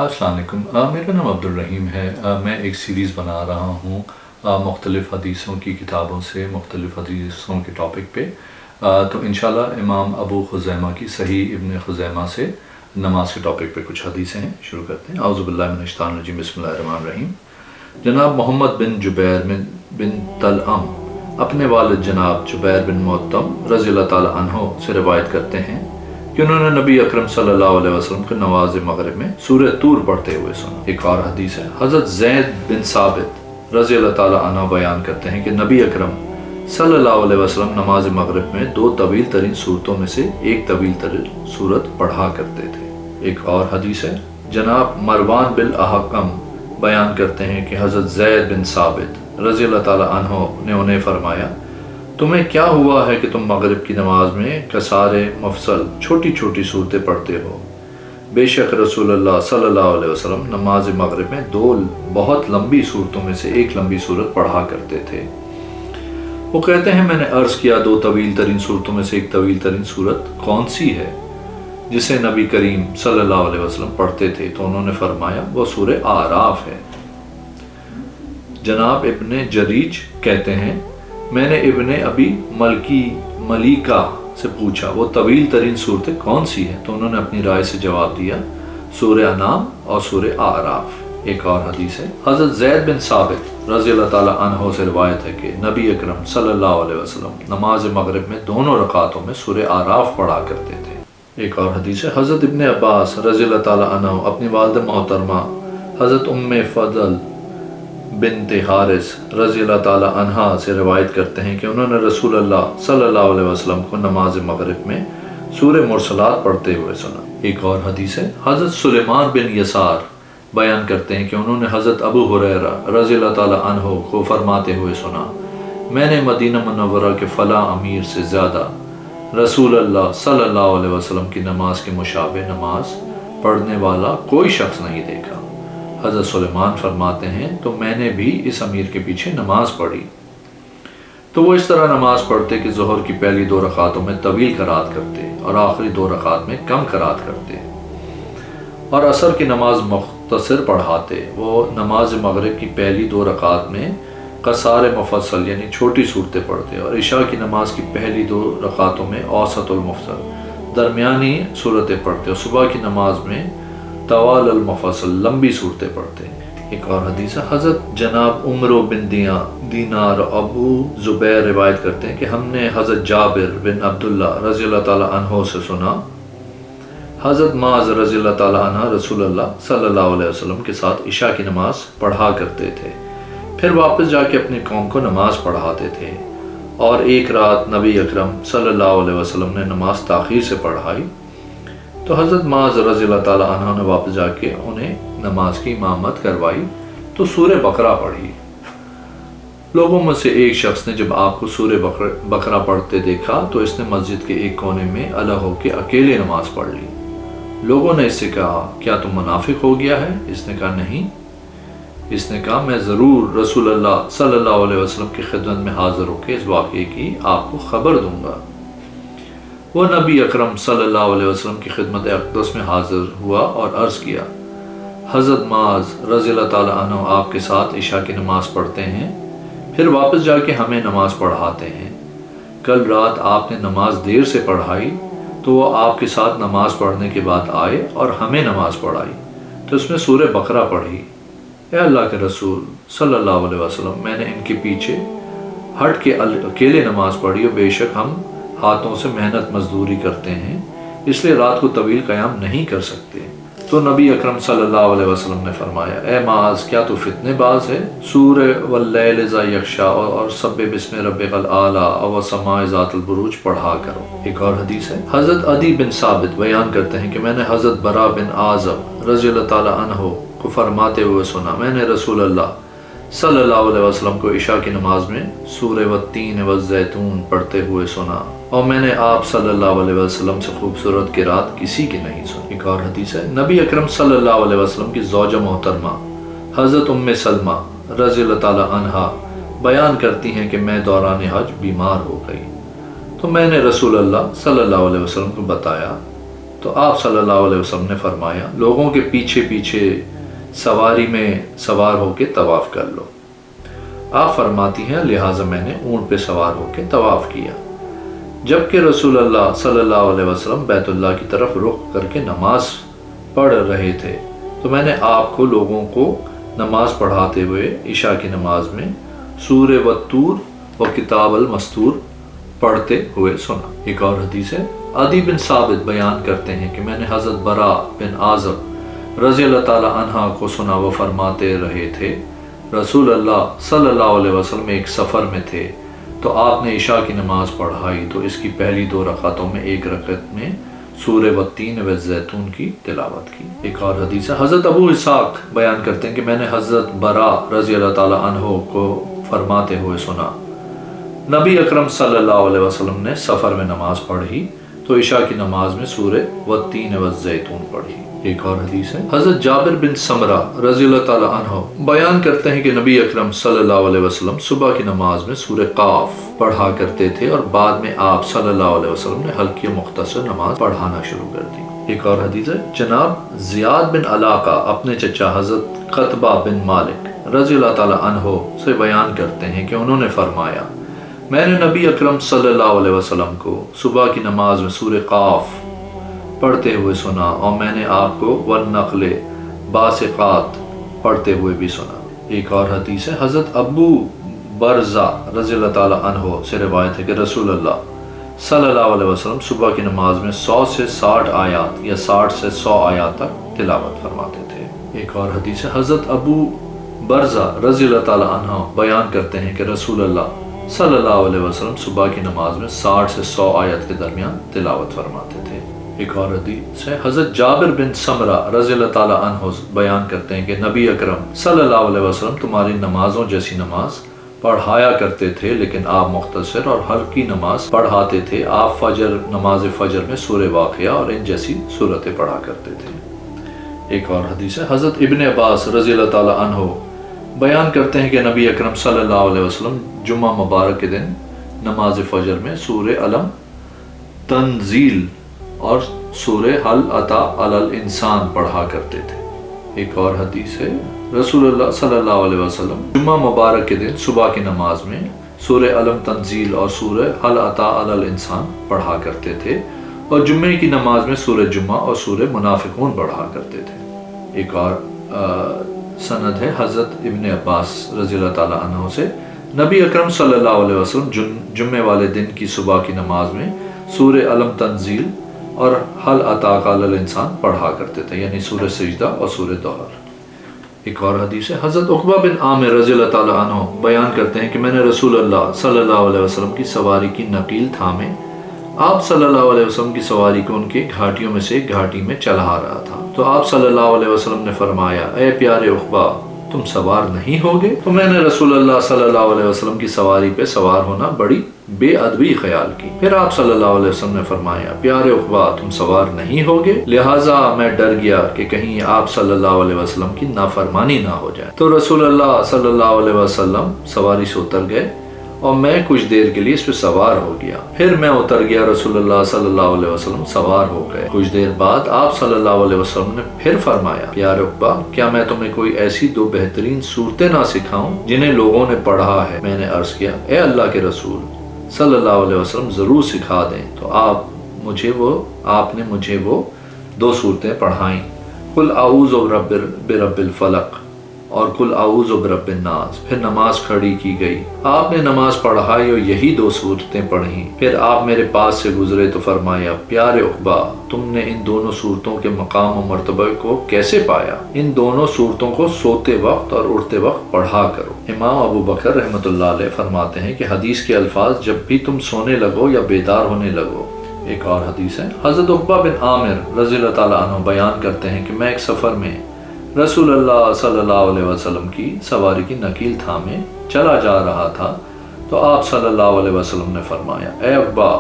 السلام علیکم، میرا نام عبدالرحیم ہے۔ میں ایک سیریز بنا رہا ہوں مختلف حدیثوں کی کتابوں سے مختلف حدیثوں کے ٹاپک پہ۔ تو انشاءاللہ امام ابو خزیمہ کی صحیح ابن خزیمہ سے نماز کے ٹاپک پہ کچھ حدیثیں ہیں، شروع کرتے ہیں۔ اعوذ باللہ من الشیطان الرجیم، بسم اللہ الرحمن الرحیم۔ جناب محمد بن جبیر بن طلعم اپنے والد جناب جبیر بن معطم رضی اللہ تعالیٰ عنہ سے روایت کرتے ہیں کہ انہوں نے نبی اکرم صلی اللہ علیہ وسلم کو نماز مغرب میں سورہ طور پڑھتے ہوئے سنا۔ ایک اور حدیث ہے، حضرت زید بن ثابت رضی اللہ تعالیٰ عنہ بیان کرتے ہیں کہ نبی اکرم صلی اللہ علیہ وسلم نماز مغرب میں دو طویل ترین صورتوں میں سے ایک طویل ترین صورت پڑھا کرتے تھے۔ ایک اور حدیث ہے، جناب مروان بن احکم بیان کرتے ہیں کہ حضرت زید بن ثابت رضی اللہ تعالیٰ عنہ نے انہیں فرمایا، تمہیں کیا ہوا ہے کہ تم مغرب کی نماز میں قصار مفصل چھوٹی چھوٹی صورتیں پڑھتے ہو؟ بے شک رسول اللہ صلی اللہ علیہ وسلم نماز مغرب میں دو بہت لمبی صورتوں میں سے ایک لمبی صورت پڑھا کرتے تھے۔ وہ کہتے ہیں، میں نے عرض کیا دو طویل ترین صورتوں میں سے ایک طویل ترین صورت کون سی ہے جسے نبی کریم صلی اللہ علیہ وسلم پڑھتے تھے؟ تو انہوں نے فرمایا وہ سورہ اعراف ہے۔ جناب ابن جریج کہتے ہیں، میں نے ابن ابی ملیکہ سے پوچھا وہ طویل ترین صورتیں کون سی ہیں؟ تو انہوں نے اپنی رائے سے جواب دیا سورہ انعام اور سورہ اعراف۔ ایک اور حدیث ہے، حضرت زید بن ثابت رضی اللہ تعالیٰ عنہ سے روایت ہے کہ نبی اکرم صلی اللہ علیہ وسلم نماز مغرب میں دونوں رکعتوں میں سورہ اعراف پڑھا کرتے تھے۔ ایک اور حدیث ہے، حضرت ابن عباس رضی اللہ تعالیٰ عنہ اپنی والدہ محترمہ حضرت ام فضل بنت حارث رضی اللہ تعالیٰ عنہ سے روایت کرتے ہیں کہ انہوں نے رسول اللہ صلی اللہ علیہ وسلم کو نماز مغرب میں سورہ مرسلات پڑھتے ہوئے سنا۔ ایک اور حدیث ہے، حضرت سلیمان بن یسار بیان کرتے ہیں کہ انہوں نے حضرت ابو ہریرہ رضی اللہ تعالیٰ عنہ کو فرماتے ہوئے سنا، میں نے مدینہ منورہ کے فلاں امیر سے زیادہ رسول اللہ صلی اللہ علیہ وسلم کی نماز کے مشابہ نماز پڑھنے والا کوئی شخص نہیں دیکھا۔ حضرت سلیمان فرماتے ہیں، تو میں نے بھی اس امیر کے پیچھے نماز پڑھی تو وہ اس طرح نماز پڑھتے کہ ظہر کی پہلی دو رکعتوں میں طویل قرات کرتے اور آخری دو رکعت میں کم قرات کرتے، اور عصر کی نماز مختصر پڑھاتے۔ وہ نماز مغرب کی پہلی دو رکعت میں قصار مفصل یعنی چھوٹی صورتیں پڑھتے اور عشاء کی نماز کی پہلی دو رکعتوں میں اوسط المفصل درمیانی صورتیں پڑھتے اور صبح کی نماز میں طوال المفصل لمبی صورتیں پڑھتے۔ ایک اور حدیث ہے، حضرت جناب عمر بن دینار ابو زبیر روایت کرتے ہیں کہ ہم نے حضرت جابر بن عبداللہ رضی اللہ تعالیٰ عنہ سے سنا، حضرت معاذ رضی اللہ تعالیٰ عنہ رسول اللہ صلی اللہ علیہ وسلم کے ساتھ عشاء کی نماز پڑھا کرتے تھے، پھر واپس جا کے اپنی قوم کو نماز پڑھاتے تھے، اور ایک رات نبی اکرم صلی اللہ علیہ وسلم نے نماز تاخیر سے پڑھائی تو حضرت معاذ رضی اللہ تعالیٰ عنہ نے واپس جا کے انہیں نماز کی امامت کروائی تو سورہ بقرہ پڑھی۔ لوگوں میں سے ایک شخص نے جب آپ کو سورہ بقرہ پڑھتے دیکھا تو اس نے مسجد کے ایک کونے میں الگ ہو کے اکیلے نماز پڑھ لی۔ لوگوں نے اس سے کہا، کیا تم منافق ہو گیا ہے؟ اس نے کہا نہیں۔ اس نے کہا، میں ضرور رسول اللہ صلی اللہ علیہ وسلم کی خدمت میں حاضر ہو کے اس واقعے کی آپ کو خبر دوں گا۔ وہ نبی اکرم صلی اللہ علیہ وسلم کی خدمت اقدس میں حاضر ہوا اور عرض کیا، حضرت معاذ رضی اللہ تعالیٰ عنہ آپ کے ساتھ عشاء کی نماز پڑھتے ہیں، پھر واپس جا کے ہمیں نماز پڑھاتے ہیں۔ کل رات آپ نے نماز دیر سے پڑھائی تو وہ آپ کے ساتھ نماز پڑھنے کے بعد آئے اور ہمیں نماز پڑھائی تو اس میں سورہ بقرہ پڑھی۔ اے اللہ کے رسول صلی اللہ علیہ وسلم، میں نے ان کے پیچھے ہٹ کے اکیلے نماز پڑھی اور بے شک ہم ہاتھوں سے محنت مزدوری کرتے ہیں، اس لیے رات کو طویل قیام نہیں کر سکتے۔ تو نبی اکرم صلی اللہ علیہ وسلم نے فرمایا، اے معاذ، کیا تو فتنے باز ہے؟ سورہ واللیل اذا یغشی اور سبح بسم ربک الاعلی اور سماء ذات البروج پڑھا کرو۔ ایک اور حدیث ہے، حضرت عدی بن ثابت بیان کرتے ہیں کہ میں نے حضرت برا بن عازب رضی اللہ تعالیٰ عنہ کو فرماتے ہوئے سنا، میں نے رسول اللہ صلی اللہ علیہ وسلم کو عشاء کی نماز میں سورہ والتین والزیتون پڑھتے ہوئے سنا، اور میں نے آپ صلی اللہ علیہ وسلم سے خوبصورت قرات کسی کی نہیں سنی۔ ایک اور حدیث ہے، نبی اکرم صلی اللہ علیہ وسلم کی زوجہ محترمہ حضرت ام سلمہ رضی اللہ تعالیٰ عنہا بیان کرتی ہیں کہ میں دوران حج بیمار ہو گئی تو میں نے رسول اللہ صلی اللہ علیہ وسلم کو بتایا تو آپ صلی اللہ علیہ وسلم نے فرمایا لوگوں کے پیچھے پیچھے سواری میں سوار ہو کے طواف کر لو۔ آپ فرماتی ہیں لہٰذا میں نے اونٹ پہ سوار ہو کے طواف کیا۔ جبکہ رسول اللہ صلی اللہ علیہ وسلم بیت اللہ کی طرف رخ کر کے نماز پڑھ رہے تھے تو میں نے آپ کو لوگوں کو نماز پڑھاتے ہوئے عشاء کی نماز میں سورہ والطور و کتاب المسطور پڑھتے ہوئے سنا۔ ایک اور حدیث ہے، عدی بن ثابت بیان کرتے ہیں کہ میں نے حضرت برا بن عازب رضی اللہ تعالی عنہ کو سنا، وہ فرماتے رہے تھے رسول اللہ صلی اللہ علیہ وسلم ایک سفر میں تھے تو آپ نے عشاء کی نماز پڑھائی تو اس کی پہلی 2 رکعتوں میں ایک رکعت میں سورہ والتین والزیتون کی تلاوت کی۔ ایک اور حدیث ہے، حضرت ابو اسحاق بیان کرتے ہیں کہ میں نے حضرت برا رضی اللہ تعالی عنہ کو فرماتے ہوئے سنا، نبی اکرم صلی اللہ علیہ وسلم نے سفر میں نماز پڑھی تو عشاء کی نماز میں سورہ والتین والزیتون پڑھی۔ ایک اور حدیث ہے، حضرت جابر بن سمرہ رضی اللہ تعالی عنہ بیان کرتے ہیں کہ نبی اکرم صلی اللہ علیہ وسلم صبح کی نماز میں سورہ قاف پڑھا کرتے تھے اور بعد میں آپ صلی اللہ علیہ وسلم نے ہلکی و مختصر نماز پڑھانا شروع کر دی۔ ایک اور حدیث ہے، جناب زیاد بن علاقہ اپنے چچا حضرت قطبہ بن مالک رضی اللہ تعالی عنہ سے بیان کرتے ہیں کہ انہوں نے فرمایا میں نے نبی اکرم صلی اللہ علیہ وسلم کو صبح کی نماز میں سورہ قاف پڑھتے ہوئے سنا اور میں نے آپ کو والنخل باسقات پڑھتے ہوئے بھی سنا۔ ایک اور حدیث ہے، حضرت ابو برزہ رضی اللہ تعالی عنہ سے روایت ہے کہ رسول اللہ صلی اللہ علیہ وسلم صبح کی نماز میں 100 سے 60 آیات یا 60 سے 100 آیات تک تلاوت فرماتے تھے۔ ایک اور حدیث ہے، حضرت ابو برزہ رضی اللہ تعالی عنہ بیان کرتے ہیں کہ رسول اللہ صلی اللہ علیہ وسلم صبح کی نماز میں 60 سے 100 آیت کے درمیان تلاوت فرماتے تھے۔ ایک اور حدیث ہے، حضرت جابر بن سمرہ رضی اللہ تعالی عنہ بیان کرتے ہیں کہ نبی اکرم صلی اللہ علیہ وسلم تمہاری نمازوں جیسی نماز پڑھایا کرتے تھے لیکن آپ مختصر اور ہلکی نماز پڑھاتے تھے۔ آپ نماز فجر میں سورہ واقعہ اور ان جیسی صورتیں پڑھا کرتے تھے۔ ایک اور حدیث ہے، حضرت ابن عباس رضی اللہ تعالی عنہ بیان کرتے ہیں کہ نبی اکرم صلی اللہ علیہ وسلم جمعہ مبارک کے دن نماز فجر میں سورہ علم تنزیل اور سورہ حل اتی علی الانسان پڑھا کرتے تھے۔ ایک اور حدیث ہے، رسول اللہ صلی اللہ علیہ وسلم جمعہ مبارک کے دن صبح کی نماز میں سورہ علم تنزیل اور سورہ حل اتی علی الانسان پڑھا کرتے تھے اور جمعے کی نماز میں سورہ جمعہ اور سورہ منافقون پڑھا کرتے تھے۔ ایک اور سند ہے، حضرت ابن عباس رضی اللہ تعالی عنہ سے نبی اکرم صلی اللہ علیہ وسلم جمعے والے دن کی صبح کی نماز میں سورہ علم تنزیل اور حل اتی علی الانسان پڑھا کرتے تھے، یعنی سورہ سجدہ اور سورہ دہر۔ ایک اور حدیث ہے، حضرت عقبہ بن عامر رضی اللہ تعالی عنہ بیان کرتے ہیں کہ میں نے رسول اللہ صلی اللہ علیہ وسلم کی سواری کی نقیل تھامے آپ صلی اللہ علیہ وسلم کی سواری کو ان کے گھاٹیوں میں سے ایک گھاٹی میں چلا رہا تھا تو آپ صلی اللہ علیہ وسلم نے فرمایا اے پیارے عقبہ تم سوار نہیں ہوگے؟ تو میں نے رسول اللہ صلی اللہ علیہ وسلم کی سواری پہ سوار ہونا بڑی بے ادبی خیال کی۔ پھر آپ صلی اللہ علیہ وسلم نے فرمایا پیارے عقبہ تم سوار نہیں ہوگے؟ لہٰذا میں ڈر گیا کہ کہیں آپ صلی اللہ علیہ وسلم کی نافرمانی نہ ہو جائے، تو رسول اللہ صلی اللہ علیہ وسلم سواری سے اتر گئے اور میں کچھ دیر کے لیے اس پہ سوار ہو گیا، پھر میں اتر گیا، رسول اللہ صلی اللہ علیہ وسلم سوار ہو گئے۔ کچھ دیر بعد آپ صلی اللہ علیہ وسلم نے پھر فرمایا پیارے عقبہ کیا میں تمہیں کوئی ایسی 2 بہترین صورتیں نہ سکھاؤں جنہیں لوگوں نے پڑھا ہے؟ میں نے عرض کیا اے اللہ کے رسول صلی اللہ علیہ وسلم ضرور سکھا دیں، تو آپ نے مجھے وہ 2 صورتیں پڑھائیں، قل اعوذ برب الفلق اور قل اعوذ برب الناس۔ پھر نماز کھڑی کی گئی، آپ نے نماز پڑھائی اور یہی 2 صورتیں پڑھیں۔ پھر آپ میرے پاس سے گزرے تو فرمایا پیارے عقبہ تم نے ان دونوں صورتوں کے مقام و مرتبہ کو کیسے پایا؟ ان دونوں صورتوں کو سوتے وقت اور اٹھتے وقت پڑھا کرو۔ امام ابو بکر رحمۃ اللہ علیہ فرماتے ہیں کہ حدیث کے الفاظ جب بھی تم سونے لگو یا بیدار ہونے لگو۔ ایک اور حدیث ہے، حضرت عقبہ بن عامر رضی اللہ تعالیٰ عنہ بیان کرتے ہیں کہ میں ایک سفر میں رسول اللہ صلی اللہ علیہ وسلم کی سواری کی نکیل تھامے چلا جا رہا تھا تو آپ صلی اللہ علیہ وسلم نے فرمایا اے عقبہ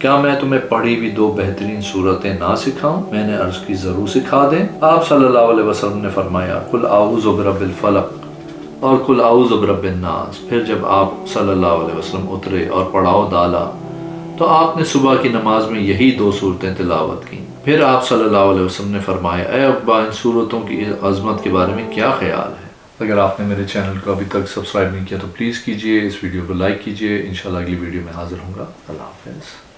کیا میں تمہیں پڑھی ہوئی 2 بہترین صورتیں نہ سکھاؤں؟ میں نے عرض کی ضرور سکھا دیں۔ آپ صلی اللہ علیہ وسلم نے فرمایا قل اعوذ برب الفلق اور قل اعوذ برب الناس۔ پھر جب آپ صلی اللہ علیہ وسلم اترے اور پڑاؤ ڈالا تو آپ نے صبح کی نماز میں یہی 2 صورتیں تلاوت کیں۔ پھر آپ صلی اللہ علیہ وسلم نے فرمایا اے عقبہ ان صورتوں کی عظمت کے بارے میں کیا خیال ہے؟ اگر آپ نے میرے چینل کو ابھی تک سبسکرائب نہیں کیا تو پلیز کیجئے، اس ویڈیو کو لائک کیجئے، انشاءاللہ اگلی ویڈیو میں حاضر ہوں گا۔ اللہ حافظ۔